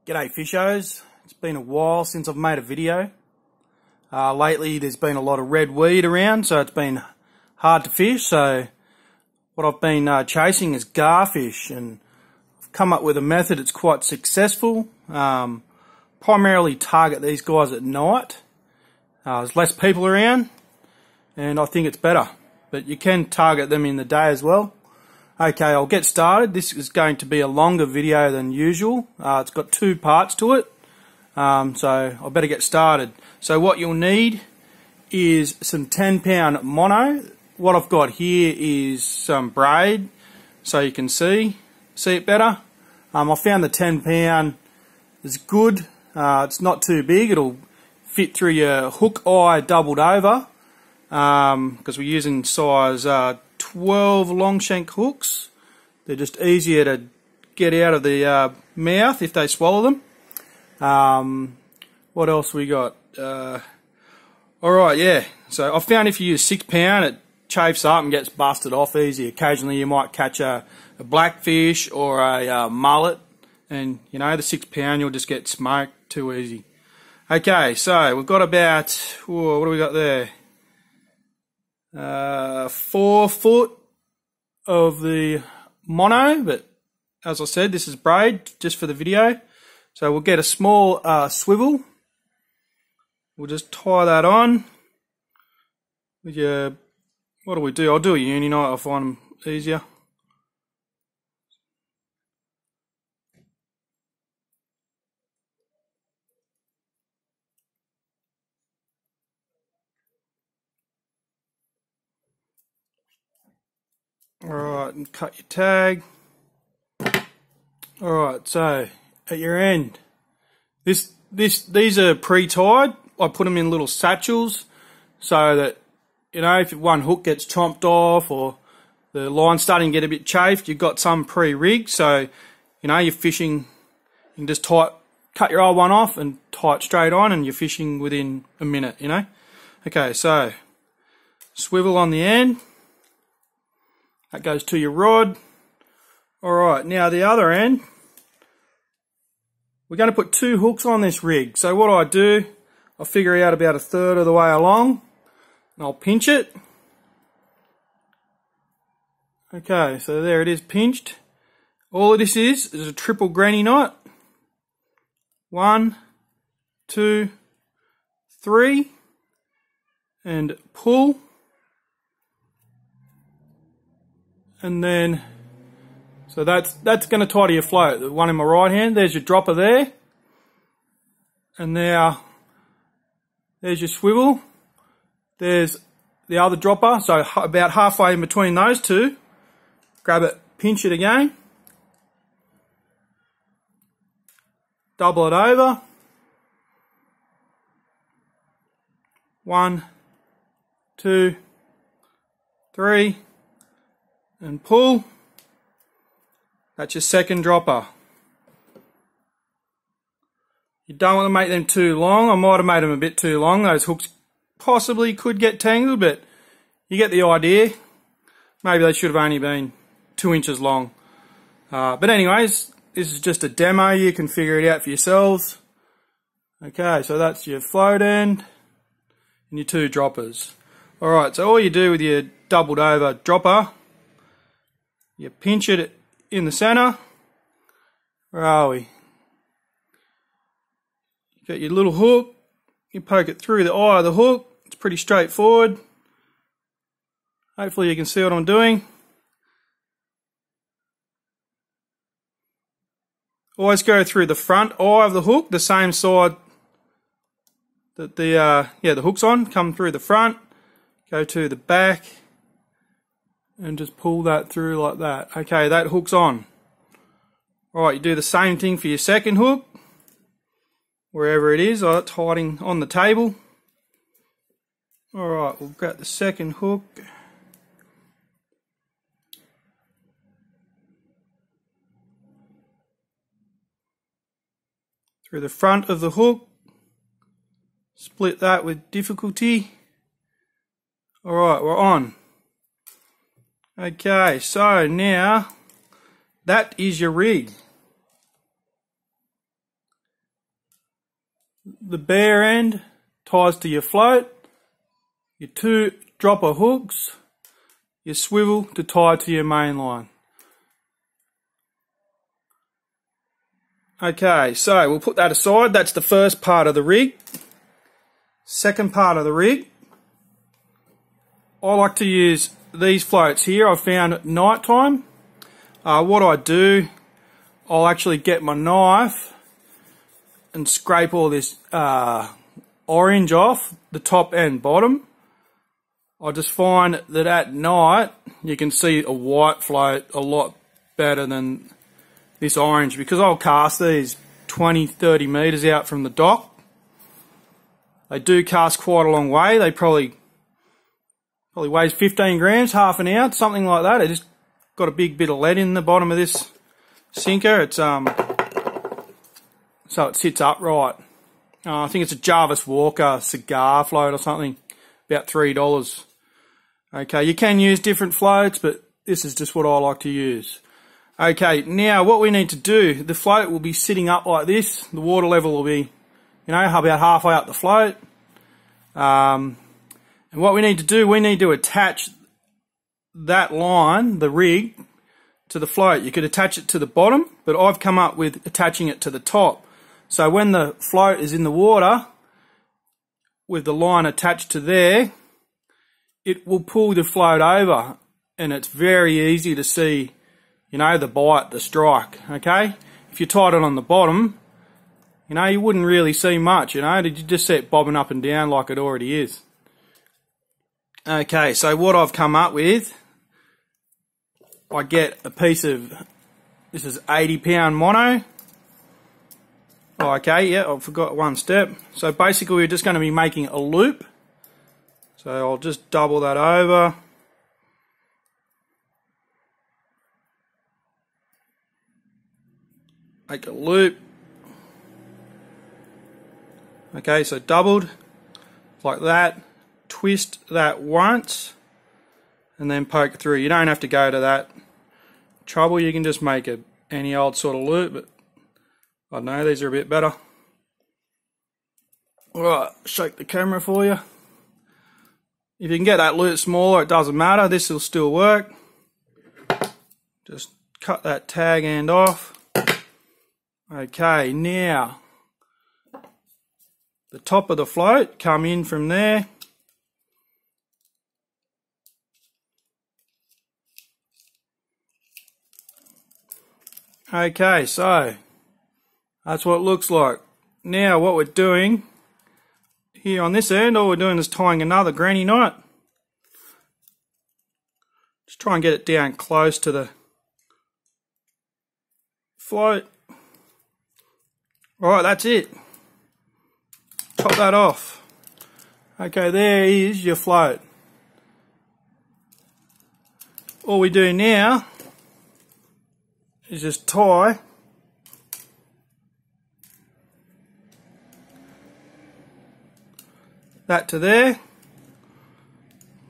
G'day fishos, it's been a while since I've made a video. Lately there's been a lot of red weed around, so it's been hard to fish. So what I've been chasing is garfish, and I've come up with a method that's quite successful. Primarily target these guys at night. There's less people around and I think it's better, but you can target them in the day as well. Okay, I'll get started. This is going to be a longer video than usual. It's got two parts to it, so I better get started. So what you'll need is some 10-pound mono. What I've got here is some braid, so you can see it better. I found the 10-pound is good. It's not too big. It'll fit through your hook eye doubled over, because we're using size 12 long shank hooks. They're just easier to get out of the mouth if they swallow them. What else we got? Alright, yeah. So I found if you use 6-pound, it chafes up and gets busted off easy. Occasionally you might catch a blackfish or a mullet, and you know, the 6-pound you'll just get smoked too easy. Okay, so we've got about, what do we got there? 4 foot of the mono, but as I said, this is braid just for the video. So we'll get a small swivel. We'll just tie that on with your, what do? I'll do a uni knot, I'll find them easier. Alright, and cut your tag. Alright, so at your end, these are pre-tied. I put them in little satchels so that, you know, if one hook gets chomped off or the line's starting to get a bit chafed, you've got some pre-rigged, so you know you're fishing, you can just cut your old one off and tie it straight on, and you're fishing within a minute, you know. Okay, so swivel on the end. That goes to your rod. Alright, now the other end, we're going to put 2 hooks on this rig. So what I do, I figure out about 1/3 of the way along, and I'll pinch it. Okay, so there it is, pinched. All of this is a triple granny knot. 1, 2, 3, and pull. And then, so that's going to tie to your float. The one in my right hand, there's your dropper there. And now, there's your swivel. There's the other dropper, so about halfway in between those two. Grab it, pinch it again. Double it over. 1, 2, 3. And pull. That's your second dropper. You don't want to make them too long. I might have made them a bit too long. Those hooks possibly could get tangled, but you get the idea. Maybe they should have only been 2 inches long. But anyways, this is just a demo. You can figure it out for yourselves. Okay, so that's your float end and your 2 droppers. Alright, so all you do with your doubled over dropper, you pinch it in the center. Where are we? You got your little hook. You poke it through the eye of the hook. It's pretty straightforward. Hopefully you can see what I'm doing. Always go through the front eye of the hook, the same side that the hook's on. Come through the front, go to the back, and just pull that through like that. Okay, that hook's on. Alright, you do the same thing for your second hook, wherever it is. It's hiding on the table. Alright, we'll grab the second hook. Through the front of the hook. Split that with difficulty. Alright, we're on. Okay, so now that is your rig. The bare end ties to your float, your 2 dropper hooks, your swivel to tie to your main line. Okay, so we'll put that aside. That's the first part of the rig. Second part of the rig, I like to use these floats here. I found at night time. What I do, I'll actually get my knife and scrape all this orange off the top and bottom. I just find that at night you can see a white float a lot better than this orange, because I'll cast these 20-30 metres out from the dock. They do cast quite a long way. They probably weighs 15 grams, half an ounce, something like that. It just got a big bit of lead in the bottom of this sinker. It's so it sits upright. I think it's a Jarvis Walker cigar float or something, about $3. Okay, you can use different floats, but this is just what I like to use. Okay, now what we need to do, the float will be sitting up like this. The water level will be, about halfway up the float. And what we need to do, we need to attach that line, the rig, to the float. You could attach it to the bottom, but I've come up with attaching it to the top. So when the float is in the water, with the line attached to there, it will pull the float over, and it's very easy to see, the bite, the strike, okay? If you tied it on the bottom, you wouldn't really see much, Did you just see it bobbing up and down like it already is? Okay, so what I've come up with, I get a piece of, this is 80-pound mono. Oh, okay, yeah, I forgot one step. So basically we're just going to be making a loop. So I'll just double that over. Make a loop. Okay, so doubled, like that. Twist that once, and then poke through. You don't have to go to that trouble. You can just make any old sort of loop, but I don't know, these are a bit better. Alright, shake the camera for you. If you can get that loop smaller, it doesn't matter. This will still work. Just cut that tag end off. Okay, now the top of the float, come in from there. Okay, so that's what it looks like. Now what we're doing here on this end, all we're doing is tying another granny knot. Just try and get it down close to the float. Alright, that's it. Chop that off. Okay, there is your float. All we do now is just tie that to there.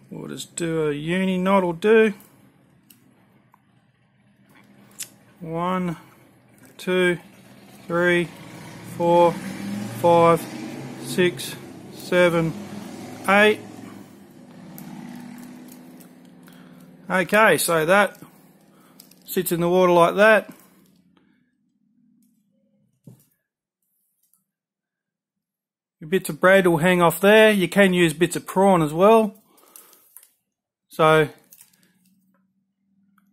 We'll just do a uni knot, will do. 1, 2, 3, 4, 5, 6, 7, 8. Okay, so that sits in the water like that. Your bits of bread will hang off there. You can use bits of prawn as well. So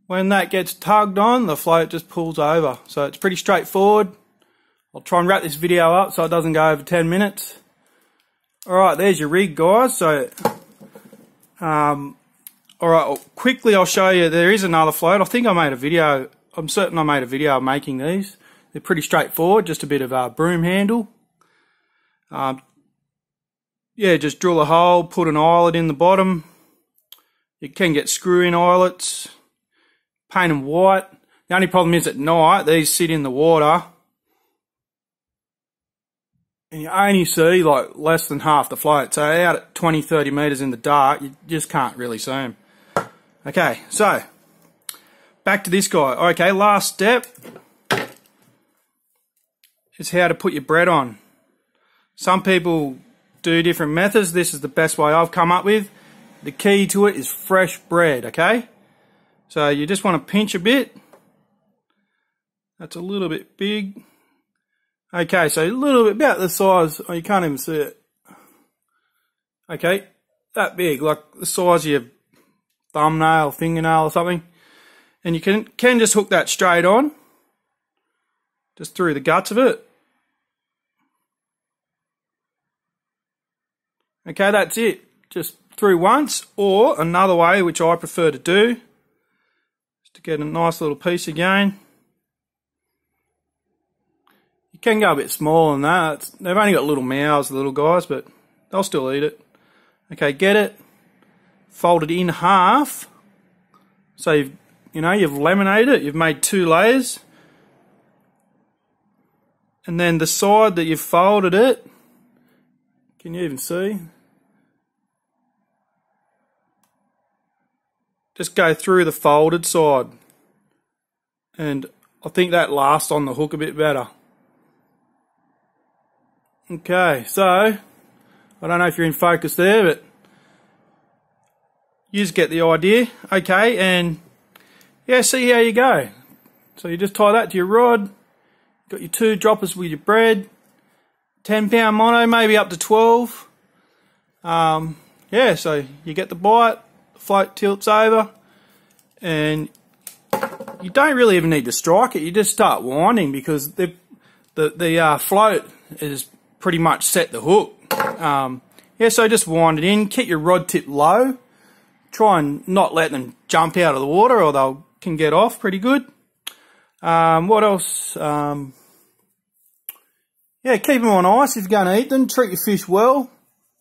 when that gets tugged on, the float just pulls over. So it's pretty straightforward. I'll try and wrap this video up so it doesn't go over 10 minutes. Alright, there's your rig, guys. So alright, quickly I'll show you, there is another float. I think I made a video, I'm certain I made a video of making these. They're pretty straightforward, just a bit of a broom handle. Yeah, just drill a hole, put an eyelet in the bottom. You can get screw-in eyelets, paint them white. The only problem is at night, these sit in the water and you only see like less than half the float. So out at 20-30 metres in the dark, you just can't really see them. Okay, so back to this guy. Okay, last step is how to put your bread on. Some people do different methods. This is the best way I've come up with. The key to it is fresh bread, okay? So you just want to pinch a bit. That's a little bit big. Okay, so a little bit, about the size, oh, you can't even see it. Okay, that big, like the size of your thumbnail, fingernail or something. And you can just hook that straight on, just through the guts of it. Okay, that's it. Just through once, or another way, which I prefer to do, is to get a nice little piece again. You can go a bit smaller than that. They've only got little mouths, the little guys, but they'll still eat it. Okay, get it, fold it in half. So you've laminated it, you've made 2 layers. And then the side that you've folded it, can you even see? Just go through the folded side. And I think that lasts on the hook a bit better. Okay, so I don't know if you're in focus there, but you just get the idea. Okay, and yeah, see how you go. So you just tie that to your rod. Got your 2 droppers with your bread. 10-pound mono, maybe up to 12. Yeah, so you get the bite, the float tilts over, and you don't really even need to strike it. You just start winding, because the float is pretty much set the hook. Yeah, so just wind it in. Keep your rod tip low. Try and not let them jump out of the water, or they can get off pretty good. What else? Yeah, keep them on ice if you're going to eat them. Treat your fish well.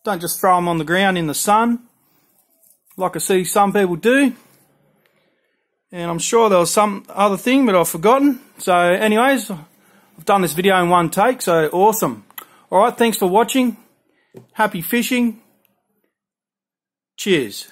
Don't just throw them on the ground in the sun, like I see some people do. And I'm sure there was some other thing, but I've forgotten. So anyways, I've done this video in one take, so awesome. Alright, thanks for watching. Happy fishing. Cheers.